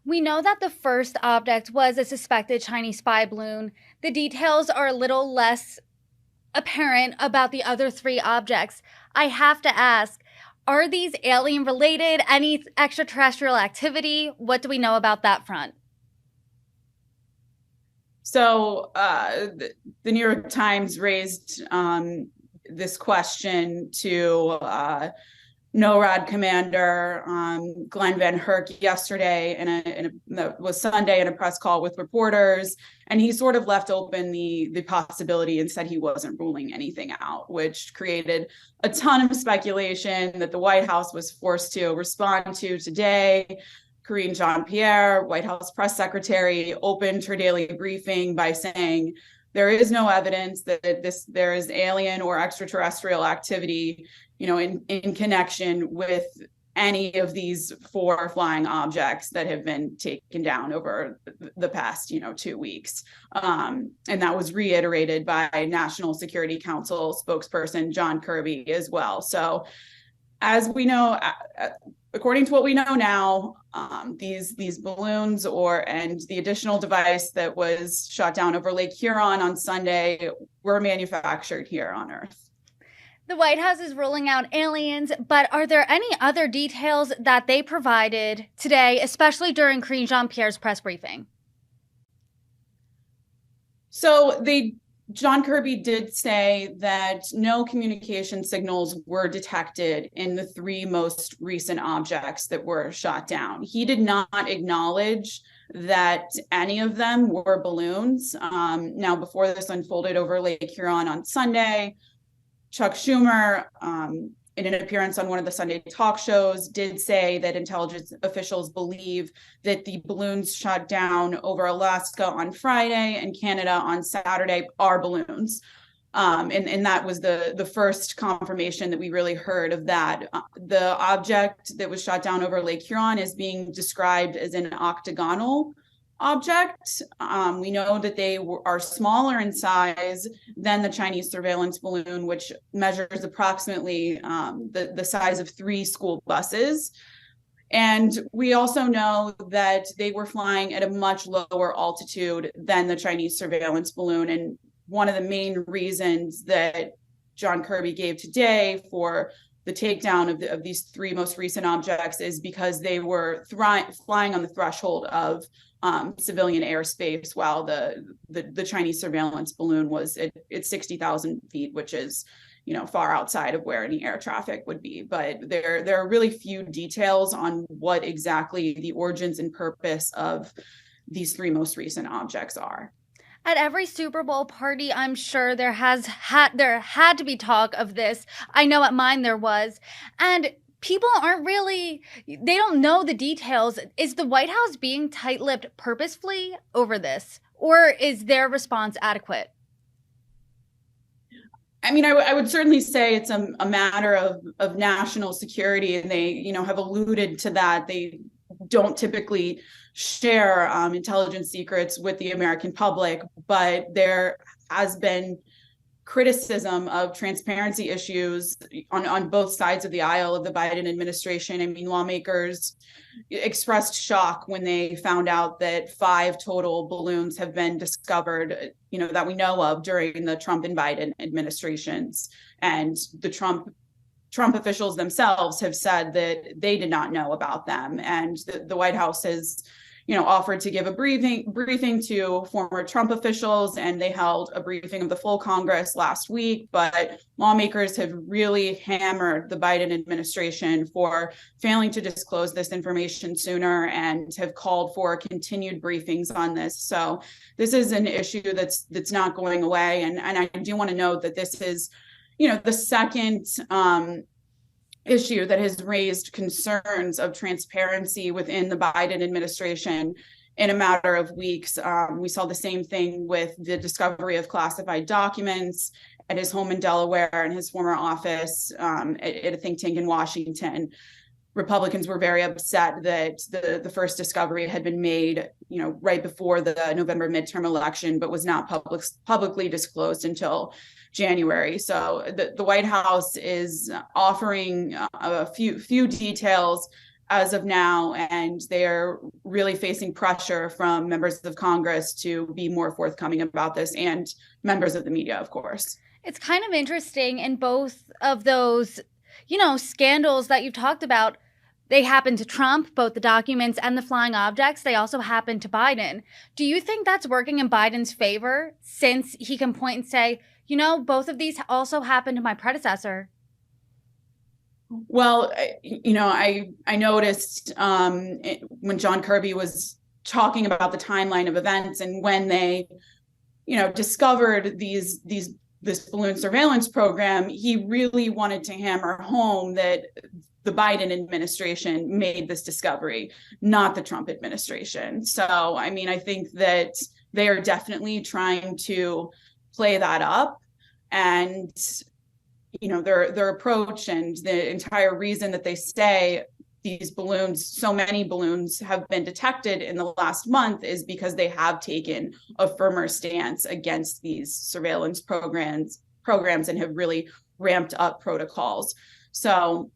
We know that the first object was a suspected Chinese spy balloon. The details are a little less apparent about the other three objects. I have to ask, are these alien related? Any extraterrestrial activity? What do we know about that front? So the New York Times raised this question to NORAD commander Glenn Van Herk yesterday, that was Sunday, in a press call with reporters, and he sort of left open the possibility and said he wasn't ruling anything out, which created a ton of speculation that the White House was forced to respond to today. Karine Jean-Pierre, White House press secretary, opened her daily briefing by saying there is no evidence that there is alien or extraterrestrial activity, in connection with any of these four flying objects that have been taken down over the past, 2 weeks. And that was reiterated by National Security Council spokesperson John Kirby as well. So as we know, according to what we know now, these balloons and the additional device that was shot down over Lake Huron on Sunday were manufactured here on Earth. The White House is ruling out aliens, but are there any other details that they provided today, especially during Karine Jean-Pierre's press briefing? So John Kirby did say that no communication signals were detected in the three most recent objects that were shot down. He did not acknowledge that any of them were balloons. Now, before this unfolded over Lake Huron on Sunday, Chuck Schumer, in an appearance on one of the Sunday talk shows, did say that intelligence officials believe that the balloons shot down over Alaska on Friday and Canada on Saturday are balloons. And that was the first confirmation that we really heard of that. The object that was shot down over Lake Huron is being described as an octagonal object. We know that they are smaller in size than the Chinese surveillance balloon, which measures approximately the size of 3 school buses. And we also know that they were flying at a much lower altitude than the Chinese surveillance balloon. And one of the main reasons that John Kirby gave today for the takedown of these 3 most recent objects is because they were flying on the threshold of civilian airspace, while the Chinese surveillance balloon was at 60,000 feet, which is far outside of where any air traffic would be. But there are really few details on what exactly the origins and purpose of these 3 most recent objects are. At every Super Bowl party, I'm sure there had to be talk of this. I know at mine there was. And people they don't know the details. Is the White House being tight-lipped purposefully over this? Or is their response adequate? I mean, I would certainly say it's a matter of national security, and they, have alluded to that. They don't typically share intelligence secrets with the American public, but there has been criticism of transparency issues on both sides of the aisle of the Biden administration. I mean, lawmakers expressed shock when they found out that 5 total balloons have been discovered, that we know of during the Trump and Biden administrations. And the Trump officials themselves have said that they did not know about them. And the White House has offered to give a briefing to former Trump officials, and they held a briefing of the full Congress last week. But lawmakers have really hammered the Biden administration for failing to disclose this information sooner, and have called for continued briefings on this. So this is an issue that's not going away. And I do want to note that this is, the second issue that has raised concerns of transparency within the Biden administration in a matter of weeks. We saw the same thing with the discovery of classified documents at his home in Delaware and his former office at a think tank in Washington. Republicans were very upset that the first discovery had been made, right before the November midterm election, but was not publicly disclosed until January. So the White House is offering a few details as of now, and they're really facing pressure from members of Congress to be more forthcoming about this, and members of the media, of course. It's kind of interesting in both of those, scandals that you've talked about. They happened to Trump, both the documents and the flying objects. They also happened to Biden. Do you think that's working in Biden's favor since he can point and say, both of these also happened to my predecessor? Well, I noticed when John Kirby was talking about the timeline of events, and when they, discovered this balloon surveillance program, he really wanted to hammer home that the Biden administration made this discovery, not the Trump administration. So, I mean, I think that they are definitely trying to play that up, and their approach and the entire reason that they say these balloons, so many balloons have been detected in the last month, is because they have taken a firmer stance against these surveillance programs and have really ramped up protocols. So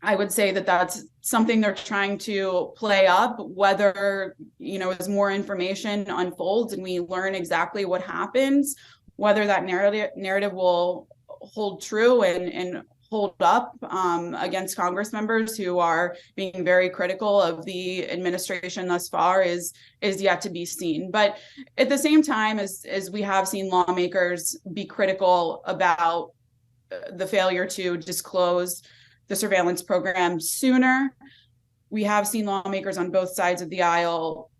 I would say that that's something they're trying to play up. Whether, as more information unfolds and we learn exactly what happens, whether that narrative will hold true and hold up against Congress members who are being very critical of the administration thus far is yet to be seen. But at the same time, as we have seen lawmakers be critical about the failure to disclose the surveillance program sooner, we have seen lawmakers on both sides of the aisle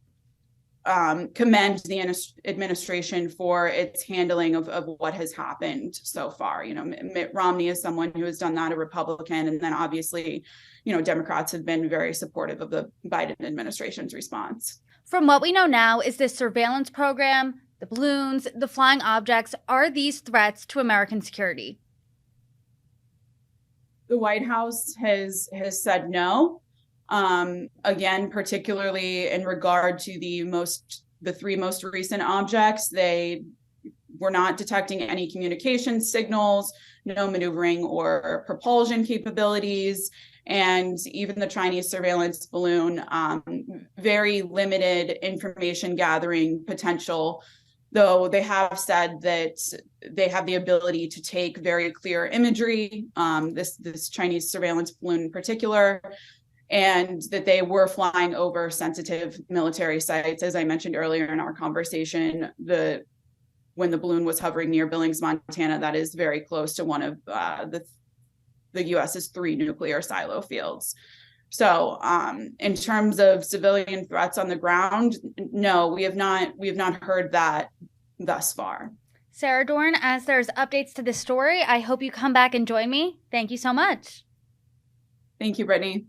commend the administration for its handling of what has happened so far. Mitt Romney is someone who has done that, a Republican, and then obviously, Democrats have been very supportive of the Biden administration's response. From what we know now, is this surveillance program, the balloons, the flying objects, are these threats to American security? The White House has said no. Again, particularly in regard to the three most recent objects, they were not detecting any communication signals, no maneuvering or propulsion capabilities, and even the Chinese surveillance balloon, very limited information gathering potential, though they have said that they have the ability to take very clear imagery, this Chinese surveillance balloon in particular, and that they were flying over sensitive military sites. As I mentioned earlier in our conversation, when the balloon was hovering near Billings, Montana, that is very close to one of the U.S.'s 3 nuclear silo fields. So in terms of civilian threats on the ground, no, we have not heard that thus far. Sara Dorn, as there's updates to this story, I hope you come back and join me. Thank you so much. Thank you, Brittany.